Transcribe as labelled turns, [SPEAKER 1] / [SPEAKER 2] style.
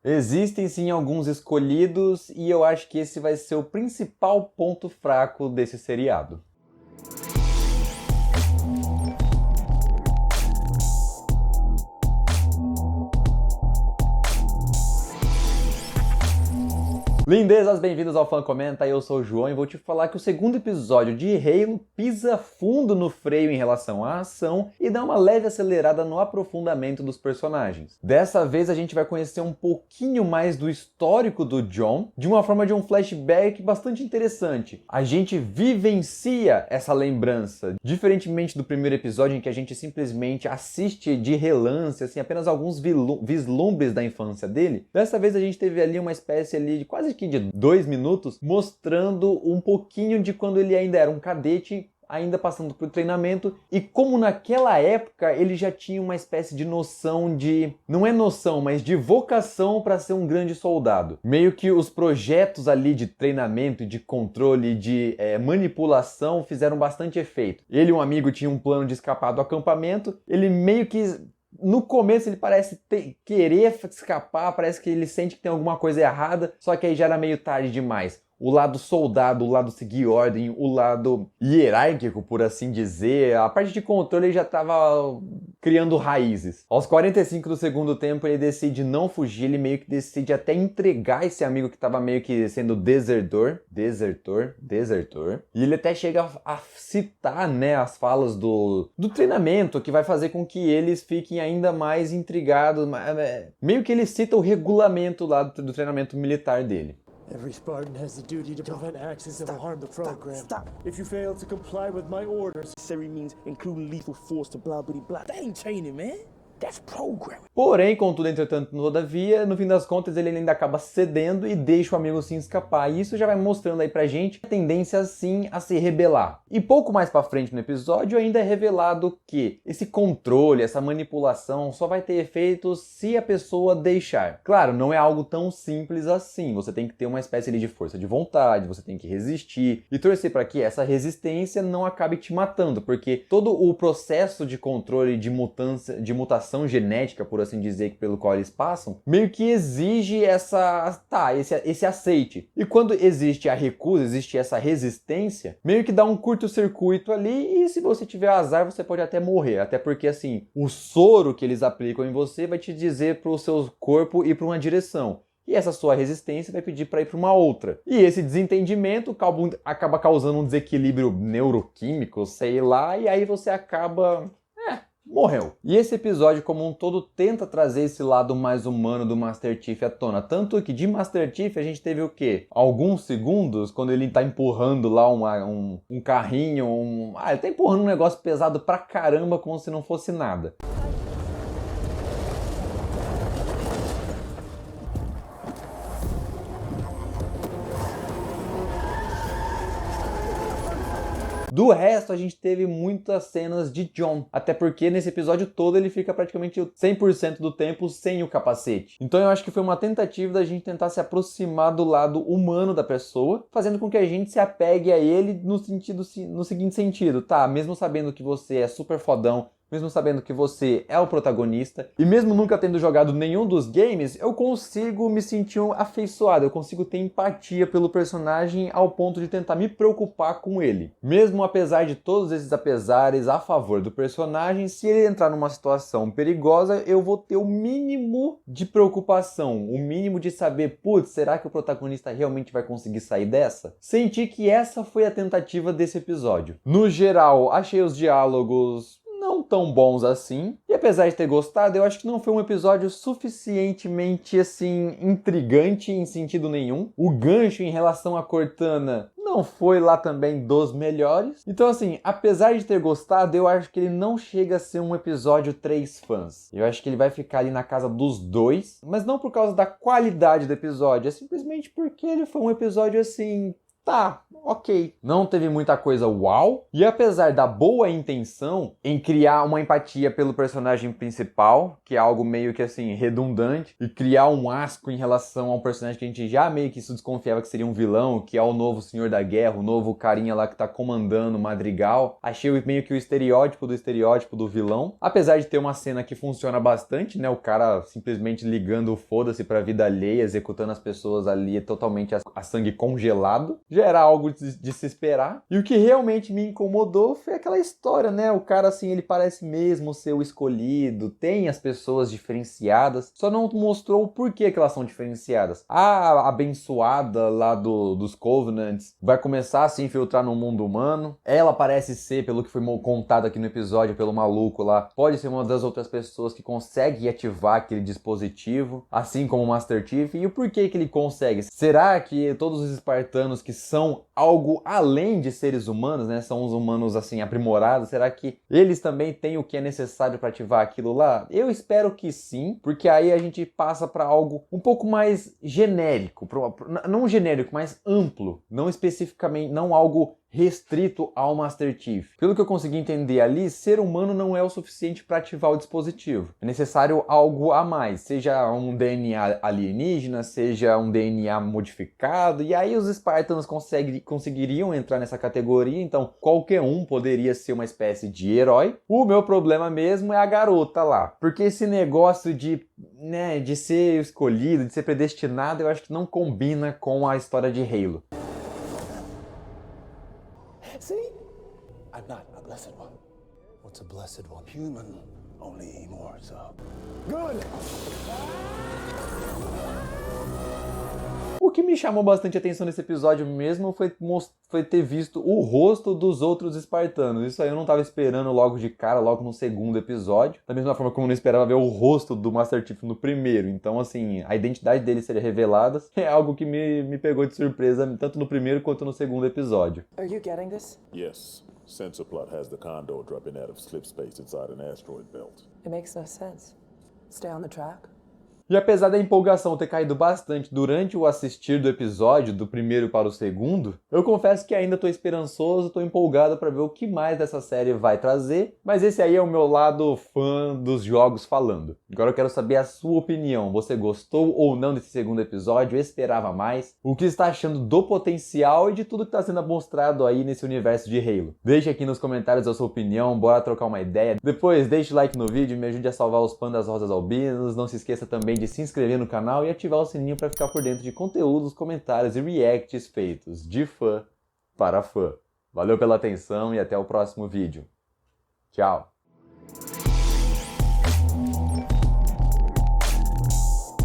[SPEAKER 1] Existem sim alguns escolhidos e eu acho que esse vai ser o principal ponto fraco desse seriado. Lindezas, bem-vindos ao Fã Comenta, eu sou o João e vou te falar que o segundo episódio de Halo pisa fundo no freio em relação à ação e dá uma leve acelerada no aprofundamento dos personagens. Dessa vez a gente vai conhecer um pouquinho mais do histórico do John, de uma forma de um flashback bastante interessante. A gente vivencia essa lembrança, diferentemente do primeiro episódio em que a gente simplesmente assiste de relance, assim, apenas alguns vislumbres da infância dele. Dessa vez a gente teve ali uma espécie ali de quase que de 2 minutos, mostrando um pouquinho de quando ele ainda era um cadete, ainda passando por treinamento, e como naquela época ele já tinha uma espécie de noção de... não é noção, mas de vocação para ser um grande soldado. Meio que os projetos ali de treinamento, de controle, de manipulação fizeram bastante efeito. Ele e um amigo tinham um plano de escapar do acampamento, ele meio que... no começo ele parece querer escapar, parece que ele sente que tem alguma coisa errada, só que aí já era meio tarde demais. O lado soldado, o lado seguir ordem, o lado hierárquico, por assim dizer, a parte de controle ele já estava criando raízes. Aos 45 do segundo tempo ele decide não fugir, ele meio que decide até entregar esse amigo que estava meio que sendo desertor, e ele até chega a citar, né, as falas do treinamento, que vai fazer com que eles fiquem ainda mais intrigados, meio que ele cita o regulamento lá do treinamento militar dele.
[SPEAKER 2] Every Spartan has the duty to prevent actions that will harm the program. Stop. If you fail to comply with my orders,
[SPEAKER 3] necessary means including lethal force to blah blah blah. That ain't training, man. That's programming.
[SPEAKER 1] Porém, contudo, entretanto, todavia, no fim das contas, ele ainda acaba cedendo e deixa o amigo sim escapar. E isso já vai mostrando aí pra gente a tendência, sim, a se rebelar. E pouco mais pra frente no episódio, ainda é revelado que esse controle, essa manipulação, só vai ter efeito se a pessoa deixar. Claro, não é algo tão simples assim. Você tem que ter uma espécie de força de vontade, você tem que resistir e torcer para que essa resistência não acabe te matando, porque todo o processo de controle de mutação genética, por assim dizer, pelo qual eles passam, meio que exige esse aceite. E quando existe a recusa, existe essa resistência, meio que dá um curto-circuito ali e se você tiver azar, você pode até morrer. Até porque, assim, o soro que eles aplicam em você vai te dizer para o seu corpo ir para uma direção. E essa sua resistência vai pedir para ir para uma outra. E esse desentendimento acaba causando um desequilíbrio neuroquímico, sei lá, e aí você acaba... morreu. E esse episódio como um todo tenta trazer esse lado mais humano do Master Chief à tona. Tanto que de Master Chief a gente teve o quê? Alguns segundos, quando ele tá empurrando lá um carrinho, ele tá empurrando um negócio pesado pra caramba como se não fosse nada. Do resto, a gente teve muitas cenas de John, até porque nesse episódio todo ele fica praticamente 100% do tempo sem o capacete. Então eu acho que foi uma tentativa da gente tentar se aproximar do lado humano da pessoa, fazendo com que a gente se apegue a ele no seguinte sentido, tá? Mesmo sabendo que você é super fodão, mesmo sabendo que você é o protagonista, e mesmo nunca tendo jogado nenhum dos games, eu consigo me sentir afeiçoado, eu consigo ter empatia pelo personagem ao ponto de tentar me preocupar com ele. Mesmo apesar de todos esses apesares a favor do personagem, se ele entrar numa situação perigosa, eu vou ter o mínimo de preocupação, o mínimo de saber, putz, será que o protagonista realmente vai conseguir sair dessa? Senti que essa foi a tentativa desse episódio. No geral, achei os diálogos não tão bons assim, e apesar de ter gostado, eu acho que não foi um episódio suficientemente, assim, intrigante em sentido nenhum. O gancho em relação a Cortana não foi lá também dos melhores. Então, assim, apesar de ter gostado, eu acho que ele não chega a ser um episódio 3 fãs. Eu acho que ele vai ficar ali na casa dos 2, mas não por causa da qualidade do episódio, é simplesmente porque ele foi um episódio, assim... tá, ok. Não teve muita coisa uau. E apesar da boa intenção em criar uma empatia pelo personagem principal, que é algo meio que assim, redundante, e criar um asco em relação a um personagem que a gente já meio que se desconfiava que seria um vilão, que é o novo Senhor da Guerra, o novo carinha lá que tá comandando o Madrigal. Achei meio que o estereótipo do vilão. Apesar de ter uma cena que funciona bastante, né? O cara simplesmente ligando o foda-se pra vida alheia, executando as pessoas ali totalmente a sangue congelado. Já era algo de se esperar. E o que realmente me incomodou foi aquela história, né? O cara, assim, ele parece mesmo ser o escolhido, tem as pessoas diferenciadas, só não mostrou o porquê que elas são diferenciadas. A abençoada lá dos Covenants vai começar a se infiltrar no mundo humano. Ela parece ser, pelo que foi contado aqui no episódio pelo maluco lá, pode ser uma das outras pessoas que consegue ativar aquele dispositivo, assim como o Master Chief. E o porquê que ele consegue? Será que todos os espartanos que são algo além de seres humanos, né, são os humanos assim aprimorados, será que eles também têm o que é necessário para ativar aquilo lá? Eu espero que sim, porque aí a gente passa para algo um pouco mais genérico, não genérico, mas amplo, não especificamente, não algo restrito ao Master Chief. Pelo que eu consegui entender ali, ser humano não é o suficiente para ativar o dispositivo. É necessário algo a mais, seja um DNA alienígena, seja um DNA modificado, e aí os Spartans conseguiriam entrar nessa categoria, então qualquer um poderia ser uma espécie de herói. O meu problema mesmo é a garota lá, porque esse negócio de ser escolhido, de ser predestinado, eu acho que não combina com a história de Halo.
[SPEAKER 3] See? I'm not a blessed one. What's a blessed one? Human. Only more so. Good!
[SPEAKER 1] O que me chamou bastante atenção nesse episódio mesmo foi ter visto o rosto dos outros espartanos. Isso aí eu não estava esperando logo de cara, logo no segundo episódio. Da mesma forma como eu não esperava ver o rosto do Master Chief no primeiro. Então, assim, a identidade dele ser revelada é algo que me pegou de surpresa, tanto no primeiro quanto no segundo episódio.
[SPEAKER 4] Are you getting this?
[SPEAKER 5] Yes. Sensorplot has the Condor dropping out of slip space inside an asteroid belt.
[SPEAKER 4] It makes no sense. Stay on the track?
[SPEAKER 1] E apesar da empolgação ter caído bastante durante o assistir do episódio, do primeiro para o segundo, eu confesso que ainda estou esperançoso, estou empolgado para ver o que mais dessa série vai trazer, mas esse aí é o meu lado fã dos jogos falando. Agora eu quero saber a sua opinião. Você gostou ou não desse segundo episódio? Esperava mais? O que está achando do potencial e de tudo que está sendo mostrado aí nesse universo de Halo? Deixe aqui nos comentários a sua opinião, bora trocar uma ideia. Depois deixe o like no vídeo, me ajude a salvar os pandas rosas albinos, não se esqueça também de se inscrever no canal e ativar o sininho para ficar por dentro de conteúdos, comentários e reacts feitos de fã para fã. Valeu pela atenção e até o próximo vídeo. Tchau!